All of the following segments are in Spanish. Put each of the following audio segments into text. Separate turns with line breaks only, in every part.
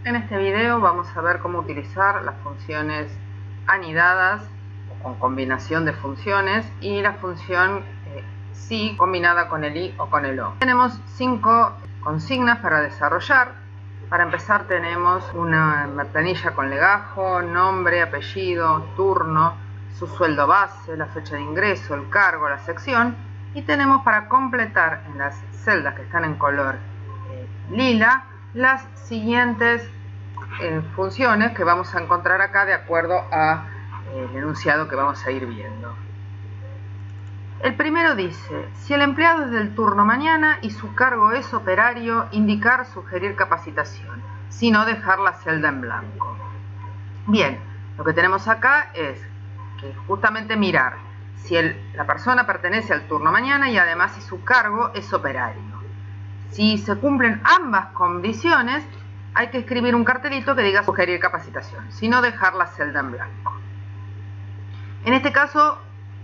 En este video vamos a ver cómo utilizar las funciones anidadas o con combinación de funciones y la función si combinada con el i o con el o. Tenemos 5 consignas para desarrollar. Para empezar tenemos una planilla con legajo, nombre, apellido, turno, su sueldo base, la fecha de ingreso, el cargo, la sección, y tenemos para completar en las celdas que están en color lila las siguientes funciones que vamos a encontrar acá de acuerdo al enunciado que vamos a ir viendo. El primero dice, si el empleado es del turno mañana y su cargo es operario, indicar, sugerir capacitación, si no dejar la celda en blanco. Bien, lo que tenemos acá es que justamente mirar si la persona pertenece al turno mañana y además si su cargo es operario. Si se cumplen ambas condiciones, hay que escribir un cartelito que diga sugerir capacitación, si no dejar la celda en blanco. En este caso,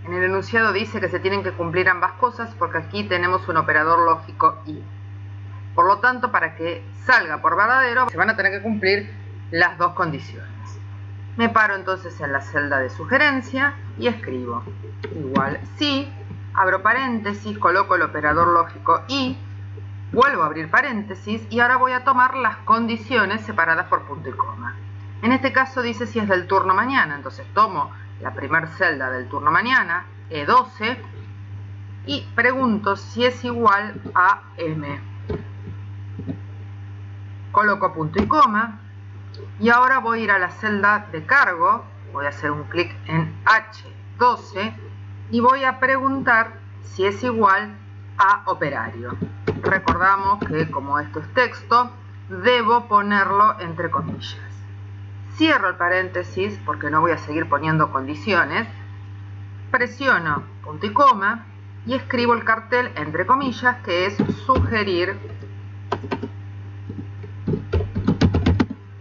en el enunciado dice que se tienen que cumplir ambas cosas porque aquí tenemos un operador lógico y. Por lo tanto, para que salga por verdadero, se van a tener que cumplir las dos condiciones. Me paro entonces en la celda de sugerencia y escribo igual si, abro paréntesis, coloco el operador lógico y, vuelvo a abrir paréntesis y ahora voy a tomar las condiciones separadas por punto y coma. En este caso dice si es del turno mañana, entonces tomo la primera celda del turno mañana, E12, y pregunto si es igual a M. Coloco punto y coma y ahora voy a ir a la celda de cargo, voy a hacer un clic en H12 y voy a preguntar si es igual a operario. Recordamos que como esto es texto, debo ponerlo entre comillas. Cierro el paréntesis porque no voy a seguir poniendo condiciones. Presiono punto y coma y escribo el cartel entre comillas que es sugerir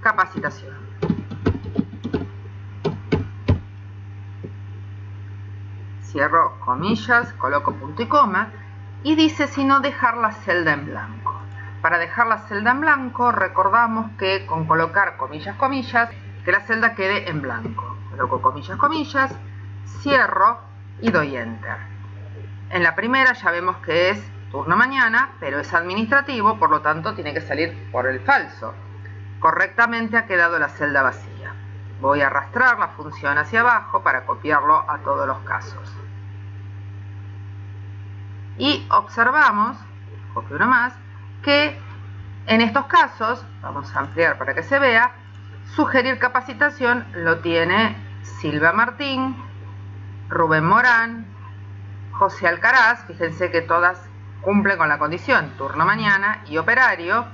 capacitación. Cierro comillas, coloco punto y coma y dice si no dejar la celda en blanco. Para dejar la celda en blanco recordamos que con colocar comillas, comillas, que la celda quede en blanco. Coloco comillas, comillas, cierro y doy enter. En la primera ya vemos que es turno mañana, pero es administrativo, por lo tanto tiene que salir por el falso. Correctamente ha quedado la celda vacía. Voy a arrastrar la función hacia abajo para copiarlo a todos los casos. Y observamos, copio uno más, que en estos casos, vamos a ampliar para que se vea, sugerir capacitación lo tiene Silvia Martín, Rubén Morán, José Alcaraz, fíjense que todas cumplen con la condición, turno mañana y operario,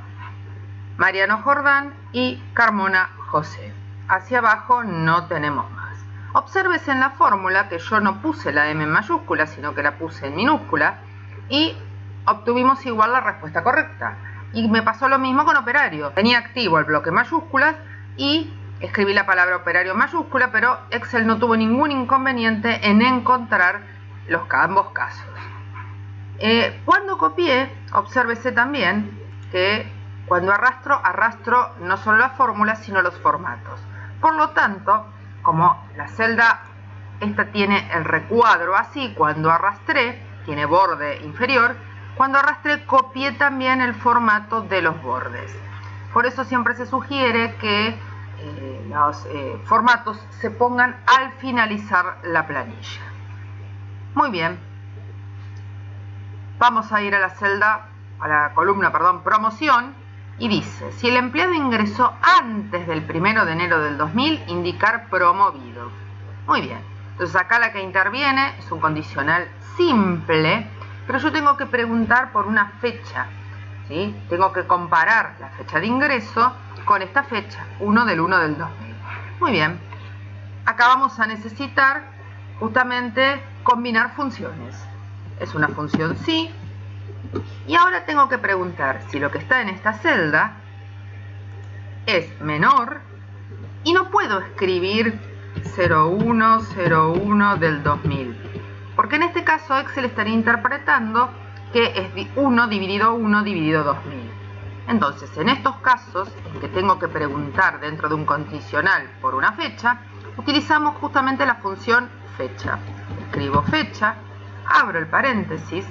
Mariano Jordán y Carmona José. Hacia abajo no tenemos más. Obsérvese en la fórmula que yo no puse la M en mayúscula, sino que la puse en minúscula y obtuvimos igual la respuesta correcta. Y me pasó lo mismo con operario. Tenía activo el bloque mayúsculas y escribí la palabra operario en mayúscula, pero Excel no tuvo ningún inconveniente en encontrar ambos casos. Cuando copié, obsérvese también que cuando arrastro no solo las fórmulas, sino los formatos. Por lo tanto, como la celda esta tiene el recuadro así, cuando arrastré, tiene borde inferior, cuando arrastré copié también el formato de los bordes. Por eso siempre se sugiere que los formatos se pongan al finalizar la planilla. Muy bien. Vamos a ir a la celda, a la columna, promoción, y dice, si el empleado ingresó antes del 1 de enero del 2000, indicar promovido. Muy bien. Entonces acá la que interviene es un condicional simple, pero yo tengo que preguntar por una fecha, ¿sí? Tengo que comparar la fecha de ingreso con esta fecha, 1 del 1 del 2000. Muy bien. Acá vamos a necesitar justamente combinar funciones. Es una función sí. Y ahora tengo que preguntar si lo que está en esta celda es menor y no puedo escribir 0101 del 2000 porque en este caso Excel estaría interpretando que es 1 dividido 1 dividido 2000. Entonces, en estos casos en que tengo que preguntar dentro de un condicional por una fecha, utilizamos justamente la función fecha. Escribo fecha, abro el paréntesis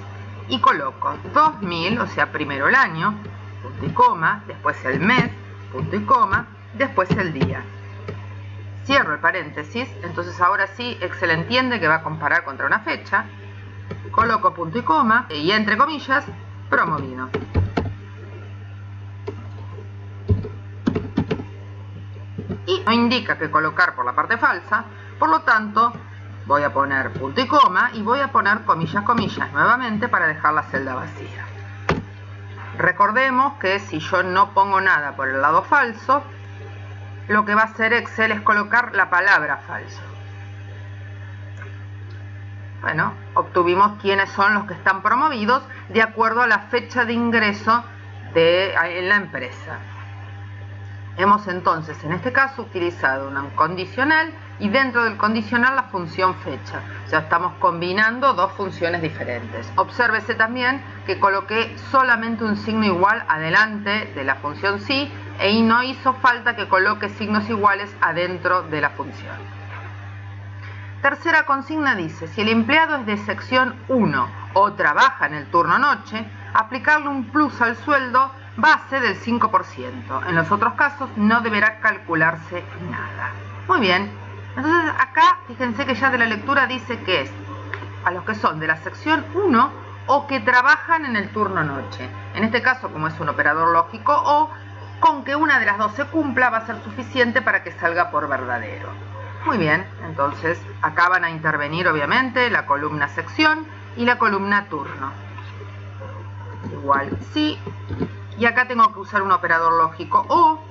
y coloco 2000, o sea, primero el año, punto y coma, después el mes, punto y coma, después el día. Cierro el paréntesis, entonces ahora sí Excel entiende que va a comparar contra una fecha. Coloco punto y coma y entre comillas, promovido. Y no indica que colocar por la parte falsa, por lo tanto voy a poner punto y coma y voy a poner comillas, comillas nuevamente para dejar la celda vacía. Recordemos que si yo no pongo nada por el lado falso, lo que va a hacer Excel es colocar la palabra falso. Bueno, obtuvimos quiénes son los que están promovidos de acuerdo a la fecha de ingreso en la empresa. Hemos entonces en este caso utilizado un condicional y dentro del condicional la función fecha. O sea, estamos combinando dos funciones diferentes. Obsérvese también que coloqué solamente un signo igual adelante de la función sí y no hizo falta que coloque signos iguales adentro de la función. Tercera consigna dice, si el empleado es de sección 1 o trabaja en el turno noche, aplicarle un plus al sueldo base del 5%. En los otros casos no deberá calcularse nada. Muy bien, entonces acá fíjense que ya de la lectura dice que es a los que son de la sección 1 o que trabajan en el turno noche. En este caso, como es un operador lógico o, con que una de las dos se cumpla va a ser suficiente para que salga por verdadero. Muy bien, entonces acá van a intervenir obviamente la columna sección y la columna turno. Igual sí. Y acá tengo que usar un operador lógico o.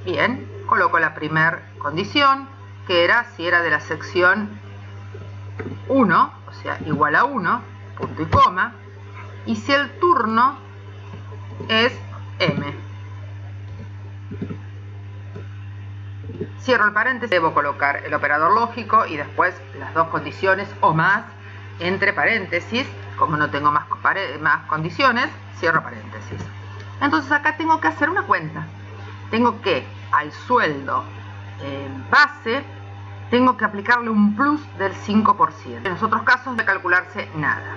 Bien, coloco la primera condición, que era si era de la sección 1, o sea, igual a 1, punto y coma, y si el turno es M. Cierro el paréntesis, debo colocar el operador lógico y después las dos condiciones o más entre paréntesis. Como no tengo más condiciones, cierro paréntesis. Entonces acá tengo que hacer una cuenta. Tengo que al sueldo base, tengo que aplicarle un plus del 5%. En los otros casos de calcularse nada.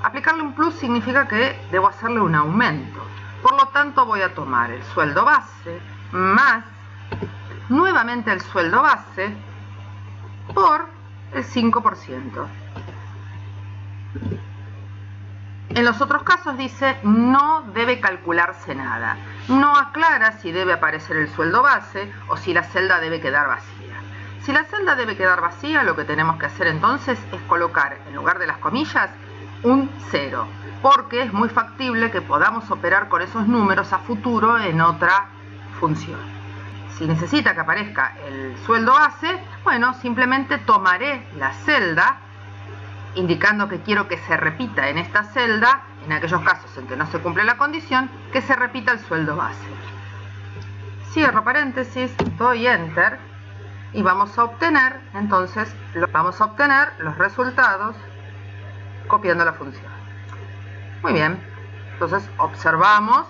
Aplicarle un plus significa que debo hacerle un aumento. Por lo tanto voy a tomar el sueldo base más nuevamente el sueldo base por el 5%. En los otros casos dice no debe calcularse nada. No aclara si debe aparecer el sueldo base o si la celda debe quedar vacía. Si la celda debe quedar vacía, lo que tenemos que hacer entonces es colocar en lugar de las comillas un 0, porque es muy factible que podamos operar con esos números a futuro en otra función. Si necesita que aparezca el sueldo base, bueno, simplemente tomaré la celda indicando que quiero que se repita en esta celda, en aquellos casos en que no se cumple la condición, que se repita el sueldo base. Cierro paréntesis, doy Enter y vamos a obtener, entonces, los resultados copiando la función. Muy bien, entonces observamos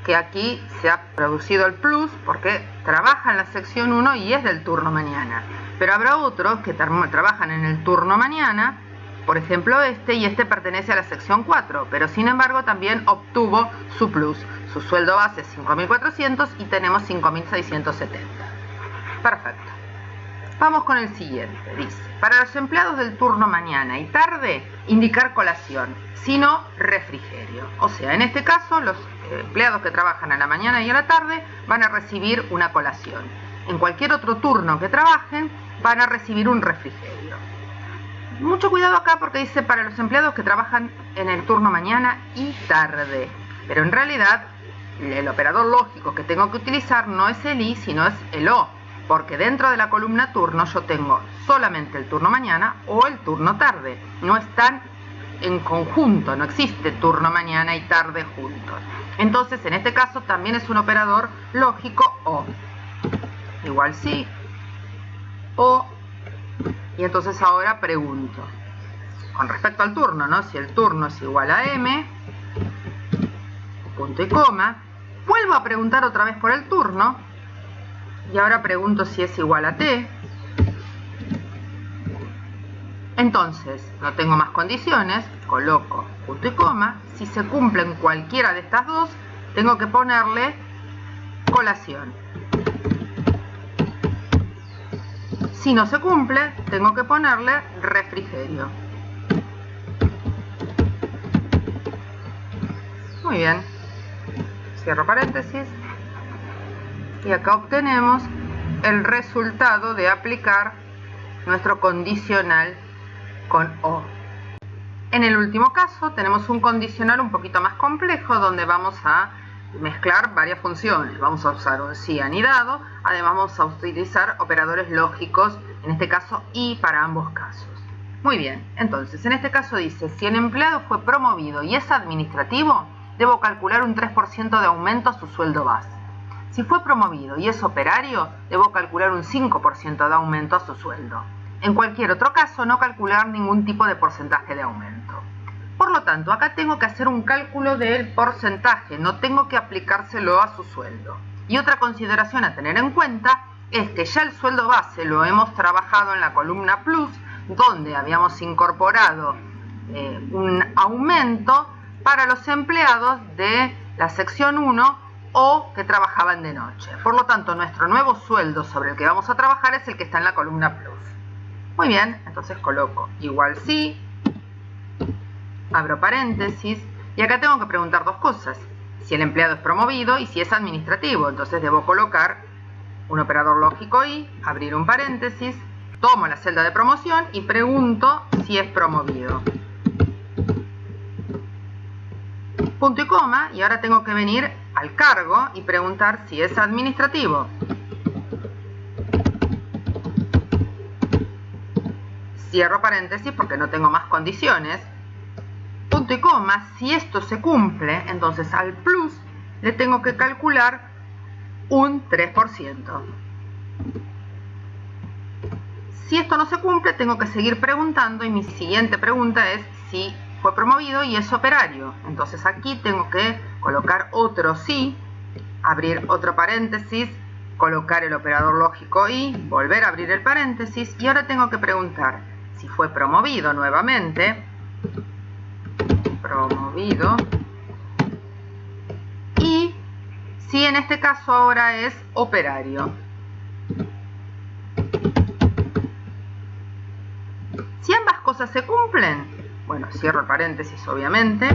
que aquí se ha producido el plus porque trabaja en la sección 1 y es del turno mañana. Pero habrá otros que trabajan en el turno mañana, por ejemplo y este pertenece a la sección 4, pero sin embargo también obtuvo su plus. Su sueldo base es 5.400 y tenemos 5.670. Perfecto. Vamos con el siguiente. Dice, para los empleados del turno mañana y tarde, indicar colación, sino refrigerio. O sea, en este caso, los empleados que trabajan a la mañana y a la tarde van a recibir una colación. En cualquier otro turno que trabajen, van a recibir un refrigerio. Mucho cuidado acá porque dice para los empleados que trabajan en el turno mañana y tarde. Pero en realidad, el operador lógico que tengo que utilizar no es el I, sino es el O. Porque dentro de la columna turno yo tengo solamente el turno mañana o el turno tarde. No están en conjunto, no existe turno mañana y tarde juntos. Entonces, en este caso también es un operador lógico O. Igual sí, O. Y entonces ahora pregunto, con respecto al turno, ¿no? Si el turno es igual a M, punto y coma. Vuelvo a preguntar otra vez por el turno. Y ahora pregunto si es igual a t. Entonces, no tengo más condiciones, coloco punto y coma. Si se cumplen cualquiera de estas dos, tengo que ponerle colación. Si no se cumple, tengo que ponerle refrigerio. Muy bien. Cierro paréntesis. Y acá obtenemos el resultado de aplicar nuestro condicional con O. En el último caso tenemos un condicional un poquito más complejo donde vamos a mezclar varias funciones. Vamos a usar un si anidado, además vamos a utilizar operadores lógicos, en este caso y para ambos casos. Muy bien, entonces en este caso dice, si el empleado fue promovido y es administrativo, debo calcular un 3% de aumento a su sueldo base. Si fue promovido y es operario, debo calcular un 5% de aumento a su sueldo. En cualquier otro caso, no calcular ningún tipo de porcentaje de aumento. Por lo tanto, acá tengo que hacer un cálculo del porcentaje, no tengo que aplicárselo a su sueldo. Y otra consideración a tener en cuenta es que ya el sueldo base lo hemos trabajado en la columna plus, donde habíamos incorporado un aumento para los empleados de la sección 1 o que trabajaban de noche. Por lo tanto, nuestro nuevo sueldo sobre el que vamos a trabajar es el que está en la columna plus. Muy bien, entonces coloco igual sí, abro paréntesis, y acá tengo que preguntar dos cosas. Si el empleado es promovido y si es administrativo. Entonces debo colocar un operador lógico y, abrir un paréntesis, tomo la celda de promoción y pregunto si es promovido. Punto y coma, y ahora tengo que venir al cargo y preguntar si es administrativo. Cierro paréntesis porque no tengo más condiciones. Punto y coma, si esto se cumple, entonces al plus le tengo que calcular un 3%. Si esto no se cumple, tengo que seguir preguntando y mi siguiente pregunta es si fue promovido y es operario. Entonces aquí tengo que colocar otro sí, abrir otro paréntesis, colocar el operador lógico y volver a abrir el paréntesis, y ahora tengo que preguntar si fue promovido nuevamente, promovido, y si en este caso ahora es operario. Si ambas cosas se cumplen, bueno, cierro el paréntesis obviamente,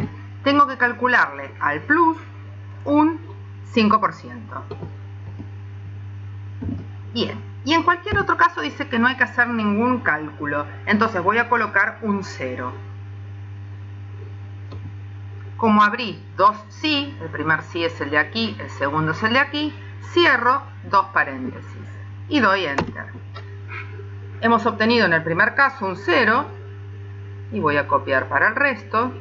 tengo que calcularle al plus un 5%. Bien, y en cualquier otro caso dice que no hay que hacer ningún cálculo, entonces voy a colocar un 0. Como abrí dos sí, el primer sí es el de aquí, el segundo es el de aquí, cierro dos paréntesis y doy enter. Hemos obtenido en el primer caso un 0 y voy a copiar para el resto.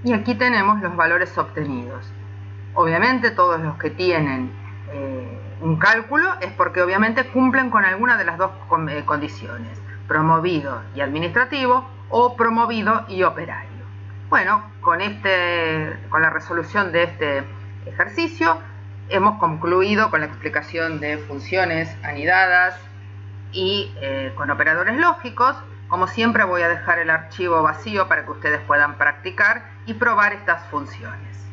Y aquí tenemos los valores obtenidos. Obviamente todos los que tienen un cálculo es porque obviamente cumplen con alguna de las dos condiciones. Promovido y administrativo o promovido y operario. Bueno, con la resolución de este ejercicio hemos concluido con la explicación de funciones anidadas y con operadores lógicos. Como siempre voy a dejar el archivo vacío para que ustedes puedan practicar y probar estas funciones.